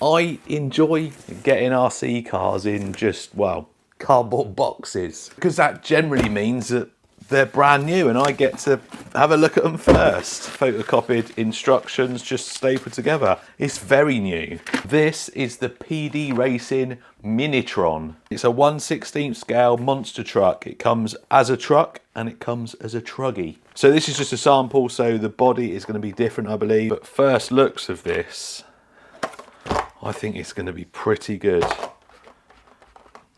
I enjoy getting RC cars in just, well, cardboard boxes, because that generally means that they're brand new and I get to have a look at them first. Photocopied instructions just stapled together. It's very new. This is the PD Racing Minitron. It's a 1/16 scale monster truck. It comes as a truck and it comes as a truggy. So this is just a sample, so the body is going to be different, I believe. But first looks of this, I think it's going to be pretty good.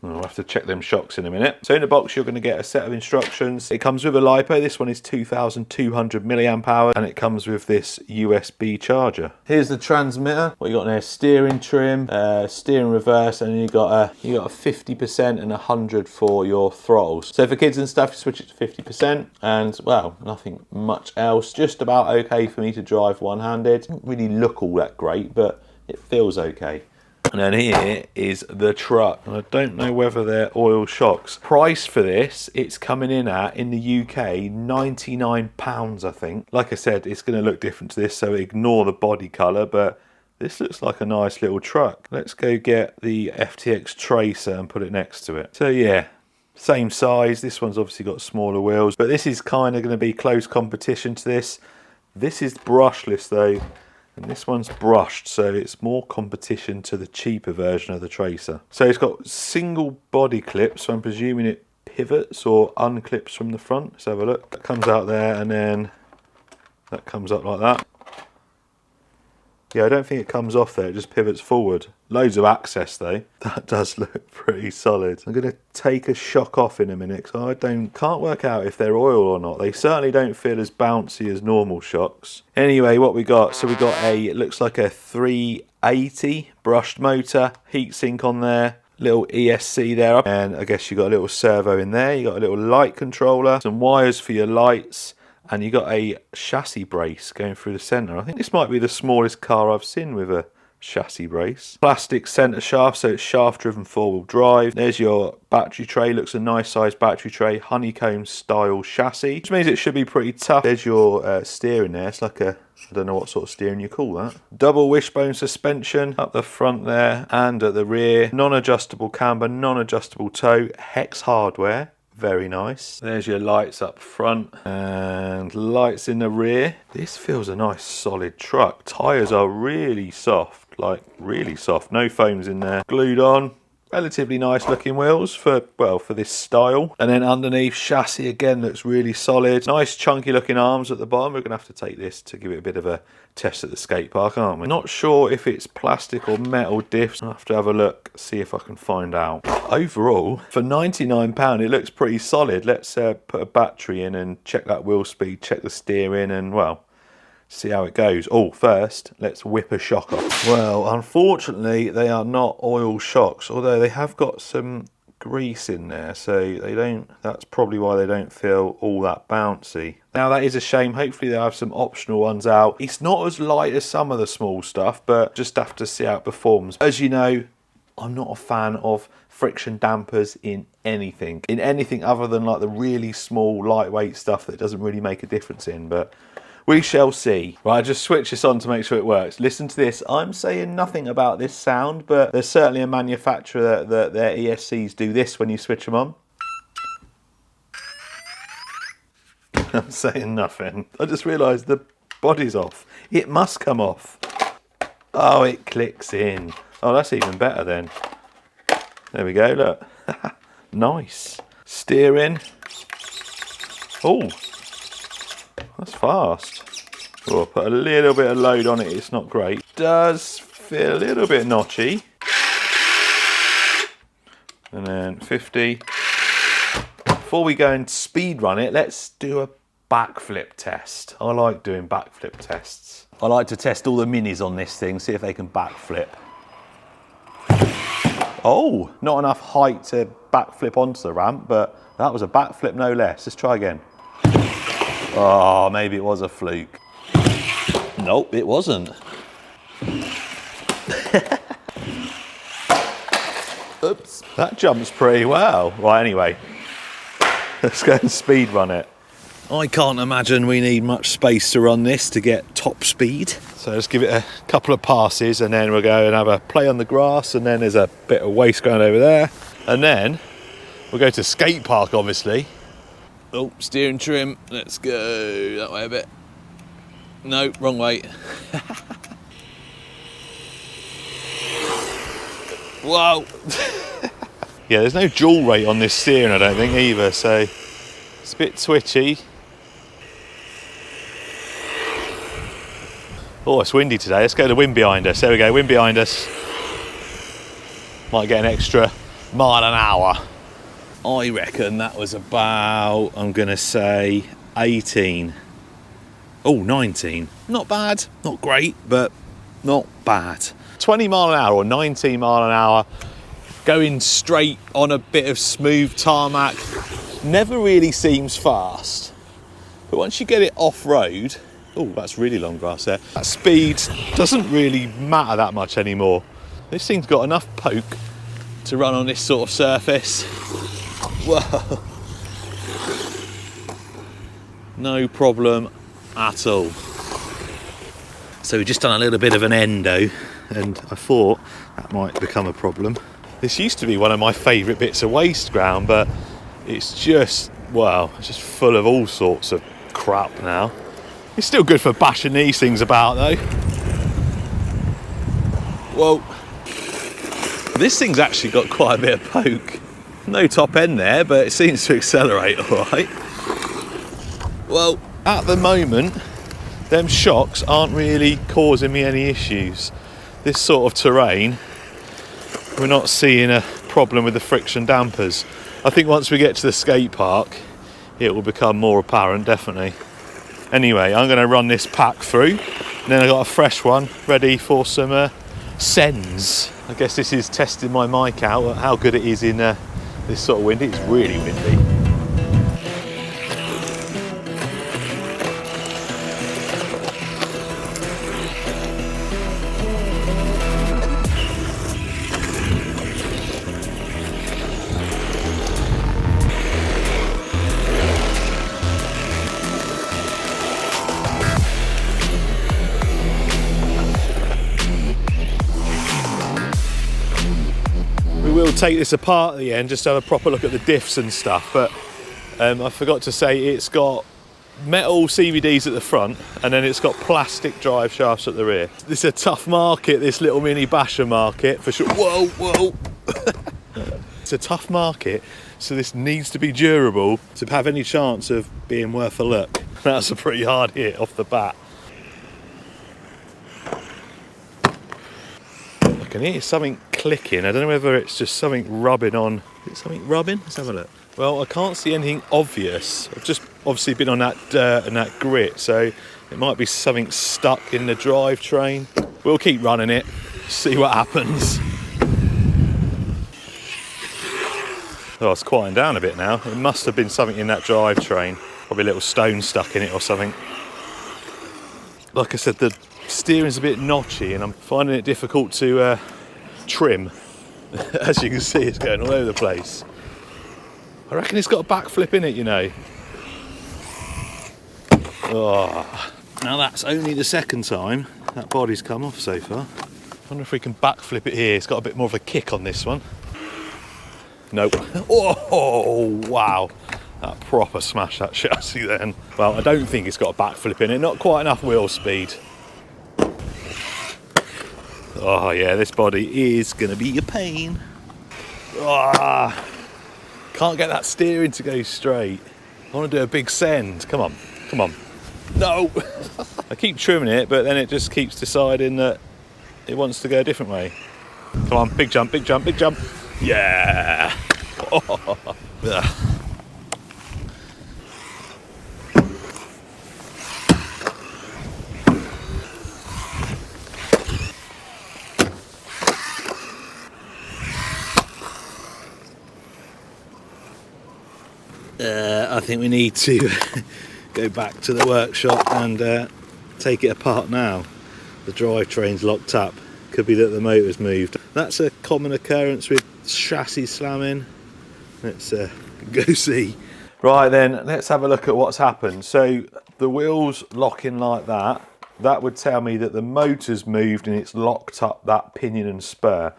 I'll have to check them shocks in a minute. So in the box, you're going to get a set of instructions. It comes with a LiPo. This one is 2,200 milliamp hour, and it comes with this USB charger. Here's the transmitter. What you got in there? Steering trim, steering reverse, and you got a 50% and 100 for your throttles. So for kids and stuff, you switch it to 50%, and well, nothing much else. Just about okay for me to drive one-handed. Doesn't really look all that great, but it feels okay. And then here is the truck. And I don't know whether they're oil shocks. Price for this, it's coming in at, in the UK, £99, I think. Like I said, it's going to look different to this, so ignore the body colour, but this looks like a nice little truck. Let's go get the FTX Tracer and put it next to it. So yeah, same size. This one's obviously got smaller wheels, but this is kind of going to be close competition to this. This is brushless though. And this one's brushed, so it's more competition to the cheaper version of the Tracer. So it's got single body clips, so I'm presuming it pivots or unclips from the front. Let's have a look. That comes out there and then that comes up like that. Yeah, I don't think it comes off there, it just pivots forward. Loads of access though. That does look pretty solid. I'm going to take a shock off in a minute because I can't work out if they're oil or not. They certainly don't feel as bouncy as normal shocks. Anyway, what we got, so we got it looks like a 380 brushed motor, heatsink on there. Little ESC there, and I guess you got a little servo in there. You got a little light controller, some wires for your lights. And you got a chassis brace going through the centre. I think this might be the smallest car I've seen with a chassis brace. Plastic centre shaft, so it's shaft driven 4-wheel drive. There's your battery tray, looks a nice sized battery tray, honeycomb style chassis, which means it should be pretty tough. There's your steering there, it's like a, I don't know what sort of steering you call that. Double wishbone suspension up the front there and at the rear. Non-adjustable camber, non-adjustable toe, hex hardware. Very nice. There's your lights up front and lights in the rear. This feels a nice solid truck. Tyres are really soft, like really soft. No foams in there. Glued on. Relatively nice looking wheels for, well, for this style. And then underneath, chassis again looks really solid. Nice chunky looking arms at the bottom. We're going to have to take this to give it a bit of a test at the skate park, aren't we? Not sure if it's plastic or metal diffs. I'll have to have a look, see if I can find out. Overall, for £99, it looks pretty solid. Let's put a battery in and check that wheel speed, check the steering and, well, see how it goes. Oh, first, let's whip a shock off. Well, unfortunately, they are not oil shocks, although they have got some grease in there, so they don't, that's probably why they don't feel all that bouncy. Now, that is a shame. Hopefully, they'll have some optional ones out. It's not as light as some of the small stuff, but just have to see how it performs. As you know, I'm not a fan of friction dampers in anything other than like the really small, lightweight stuff that doesn't really make a difference in, but we shall see. Right, I just switch this on to make sure it works. Listen to this. I'm saying nothing about this sound, but there's certainly a manufacturer that their ESCs do this when you switch them on. I'm saying nothing. I just realised the body's off. It must come off. Oh, it clicks in. Oh, that's even better then. There we go, look. Nice. Steering. Oh. That's fast. Oh, put a little bit of load on it, it's not great. Does feel a little bit notchy. And then 50. Before we go and speed run it, let's do a backflip test. I like doing backflip tests. I like to test all the minis on this thing, see if they can backflip. Oh, not enough height to backflip onto the ramp, but that was a backflip no less. Let's try again. Oh, maybe it was a fluke. Nope, it wasn't. Oops, that jumps pretty well. Right, anyway, let's go and speed run it. I can't imagine we need much space to run this to get top speed. So let's give it a couple of passes and then we'll go and have a play on the grass, and then there's a bit of waste ground over there. And then we'll go to skate park, obviously. Oh, steering trim. Let's go that way a bit. No, wrong way. Whoa. Yeah, there's no dual rate on this steering, I don't think, either, so it's a bit twitchy. Oh, it's windy today. Let's go to the wind behind us. There we go, wind behind us. Might get an extra mile an hour. I reckon that was about, I'm going to say, 18. Oh, 19. Not bad. Not great, but not bad. 20 mile an hour or 19 mile an hour, going straight on a bit of smooth tarmac, never really seems fast. But once you get it off-road, oh, that's really long grass there. That speed doesn't really matter that much anymore. This thing's got enough poke to run on this sort of surface. Whoa. No problem at all. So we've just done a little bit of an endo, and I thought that might become a problem. This used to be one of my favourite bits of waste ground, but it's just, well, it's just full of all sorts of crap now. It's still good for bashing these things about though. Whoa. This thing's actually got quite a bit of poke. No top end there, but it seems to accelerate all right. Well, at the moment, them shocks aren't really causing me any issues. This sort of terrain, we're not seeing a problem with the friction dampers. I think once we get to the skate park, it will become more apparent, definitely. Anyway, I'm going to run this pack through, and then I've got a fresh one ready for some sends. I guess this is testing my mic out, how good it is in this sort of wind. It's really windy. Take this apart at the end just to have a proper look at the diffs and stuff, but I forgot to say it's got metal CVDs at the front and then it's got plastic drive shafts at the rear. This is a tough market, this little mini basher market for sure. Whoa, whoa. It's a tough market, so this needs to be durable to have any chance of being worth a look. That's a pretty hard hit off the bat. I can hear something clicking. I don't know whether it's just something rubbing on. Is it something rubbing? Let's have a look. Well, I can't see anything obvious. I've just obviously been on that dirt and that grit, so it might be something stuck in the drivetrain. We'll keep running it, see what happens. Oh, it's quieting down a bit now. It must have been something in that drivetrain. Probably a little stone stuck in it or something. Like I said, the steering's a bit notchy and I'm finding it difficult to trim. As you can see, it's going all over the place. I reckon it's got a backflip in it, you know. Oh, now that's only the second time that body's come off so far. I wonder if we can backflip it here. It's got a bit more of a kick on this one. Nope. Oh, wow. That proper smashed that chassis then. Well, I don't think it's got a backflip in it. Not quite enough wheel speed. Oh yeah, this body is going to be a pain. Oh, can't get that steering to go straight. I want to do a big send. Come on, come on. No! I keep trimming it, but then it just keeps deciding that it wants to go a different way. Come on, big jump, big jump, big jump. Yeah! Oh. I think we need to go back to the workshop and take it apart now. The drivetrain's locked up. Could be that the motor's moved. That's a common occurrence with chassis slamming. Let's go see. Right then, let's have a look at what's happened. So the wheels locking like that, that would tell me that the motor's moved and it's locked up that pinion and spur.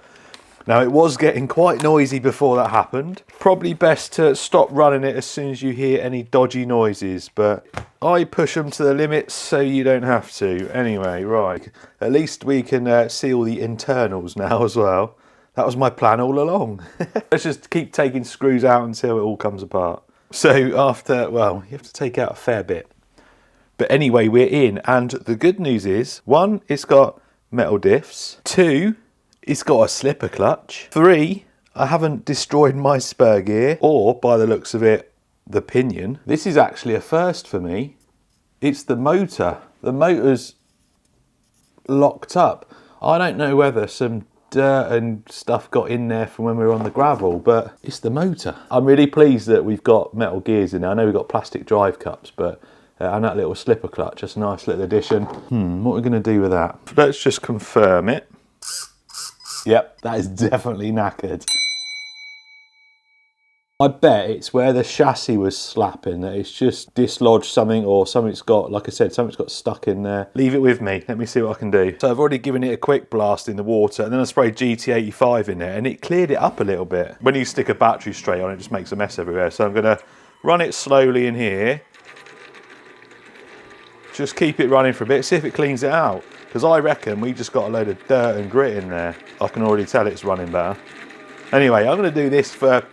Now it was getting quite noisy before that happened. Probably best to stop running it as soon as you hear any dodgy noises, but I push them to the limits so you don't have to. Anyway, right, at least we can see all the internals now as well. That was my plan all along. Let's just keep taking screws out until it all comes apart. So after, well, you have to take out a fair bit. But anyway, we're in, and the good news is, 1, it's got metal diffs. 2, it's got a slipper clutch. 3, I haven't destroyed my spur gear, or by the looks of it, the pinion. This is actually a first for me. It's the motor. The motor's locked up. I don't know whether some dirt and stuff got in there from when we were on the gravel, but it's the motor. I'm really pleased that we've got metal gears in there. I know we've got plastic drive cups, but and that little slipper clutch, that's a nice little addition. What are we going to do with that? Let's just confirm it. Yep, that is definitely knackered. I bet it's where the chassis was slapping, that it's just dislodged something, or something's got, like I said, something's got stuck in there. Leave it with me, let me see what I can do. So I've already given it a quick blast in the water, and then I sprayed GT85 in there, and it cleared it up a little bit. When you stick a battery straight on, it just makes a mess everywhere. So I'm gonna run it slowly in here. Just keep it running for a bit, see if it cleans it out. Because I reckon we just got a load of dirt and grit in there. I can already tell it's running better. Anyway, I'm going to do this for,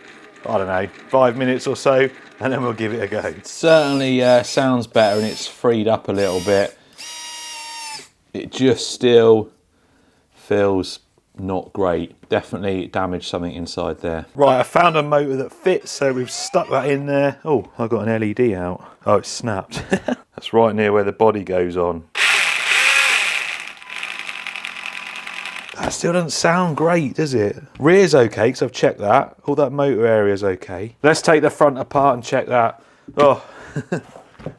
I don't know, 5 minutes or so, and then we'll give it a go. It certainly sounds better, and it's freed up a little bit. It just still feels not great. Definitely damaged something inside there. Right, I found a motor that fits, so we've stuck that in there. Oh, I got an LED out. Oh, it's snapped. That's right near where the body goes on. That still doesn't sound great, does it? Rear's okay, because I've checked that. All that motor area's okay. Let's take the front apart and check that. Oh,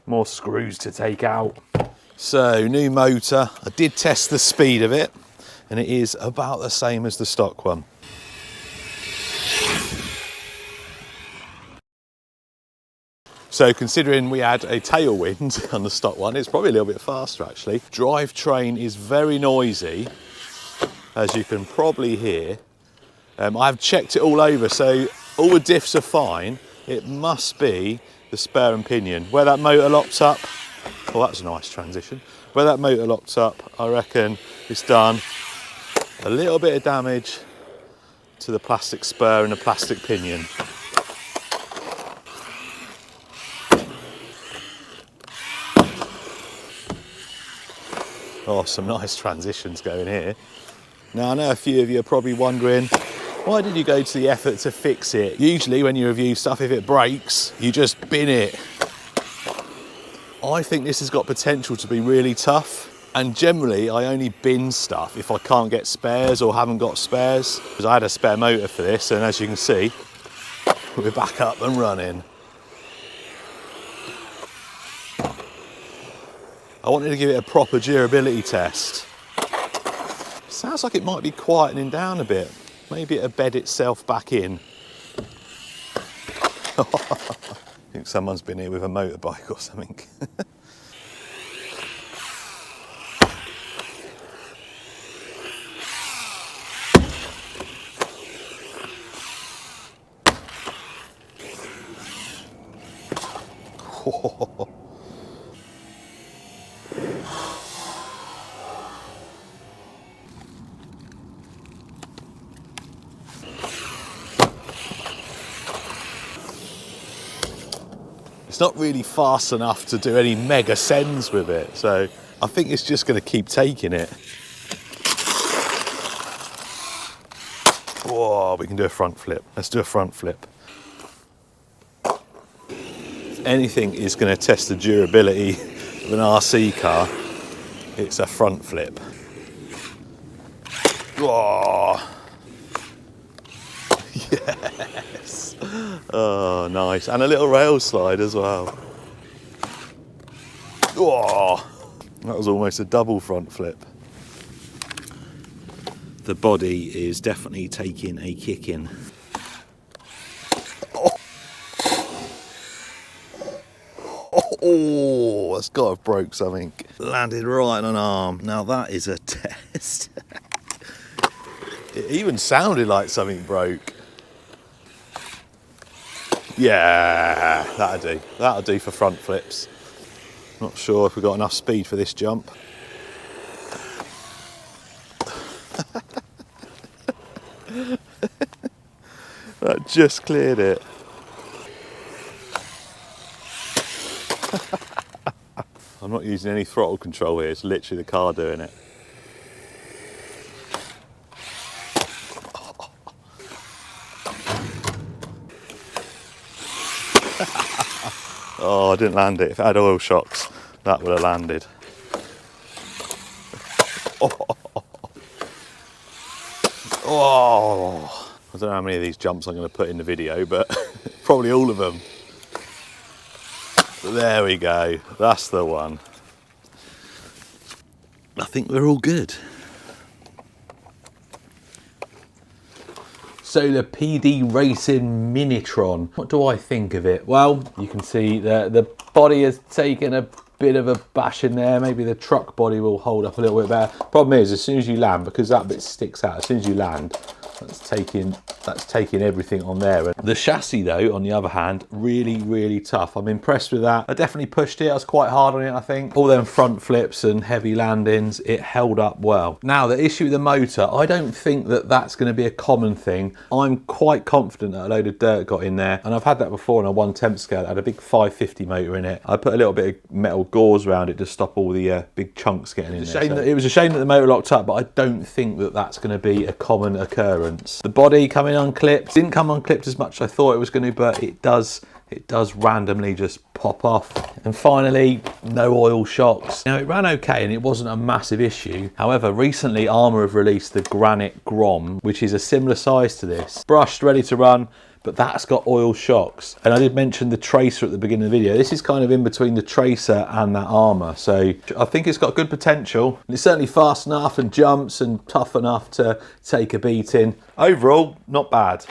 more screws to take out. So, new motor. I did test the speed of it, and it is about the same as the stock one. So considering we had a tailwind on the stock one, it's probably a little bit faster actually. Drivetrain is very noisy, as you can probably hear. I've checked it all over, so all the diffs are fine. It must be the spur and pinion. Where that motor locks up, oh, that's a nice transition. Where that motor locks up, I reckon it's done. A little bit of damage to the plastic spur and the plastic pinion. Oh, some nice transitions going here. Now, I know a few of you are probably wondering, why did you go to the effort to fix it? Usually when you review stuff, if it breaks, you just bin it. I think this has got potential to be really tough. And generally, I only bin stuff if I can't get spares or haven't got spares. Because I had a spare motor for this, and as you can see, we're back up and running. I wanted to give it a proper durability test. Sounds like it might be quietening down a bit. Maybe it'll bed itself back in. I think someone's been here with a motorbike or something. It's not really fast enough to do any mega sends with it, so I think it's just going to keep taking it. Whoa, we can do a front flip. Let's do a front flip. If anything is going to test the durability of an RC car, it's a front flip. Whoa. Yes. Oh, nice. And a little rail slide as well. Whoa. That was almost a double front flip. The body is definitely taking a kicking. Oh. Oh, that's got to have broke something. Landed right on an arm. Now that is a test. It even sounded like something broke. Yeah, that'll do. That'll do for front flips. Not sure if we've got enough speed for this jump. That just cleared it. I'm not using any throttle control here, it's literally the car doing it. Oh, I didn't land it. If it had oil shocks, that would have landed. Oh, I don't know how many of these jumps I'm going to put in the video, but probably all of them. But there we go, that's the one. I think we're all good. So the PD Racing Minitron, what do I think of it? Well, you can see the body has taken a bit of a bash in there. Maybe the truck body will hold up a little bit better. Problem is, as soon as you land, because that bit sticks out, as soon as you land, that's taking everything on there. And the chassis though, on the other hand, really tough. I'm impressed with that. I definitely pushed it. I was quite hard on it, I think. All them front flips and heavy landings, it held up well. Now the issue with the motor, I don't think that that's going to be a common thing. I'm quite confident that a load of dirt got in there, and I've had that before on a 1/10 scale. It had a big 550 motor in it. I put a little bit of metal gauze around it to stop all the big chunks getting in there. It was a shame that the motor locked up, but I don't think that that's going to be a common occurrence. The body coming unclipped, didn't come unclipped as much as I thought it was going to, but it does randomly just pop off. And finally, no oil shocks. Now it ran okay and it wasn't a massive issue. However, recently Arrma have released the Granite Grom, which is a similar size to this. Brushed, ready to run, but that's got oil shocks. And I did mention the Tracer at the beginning of the video. This is kind of in between the Tracer and that Arrma. So I think it's got good potential. It's certainly fast enough and jumps and tough enough to take a beating. Overall, not bad.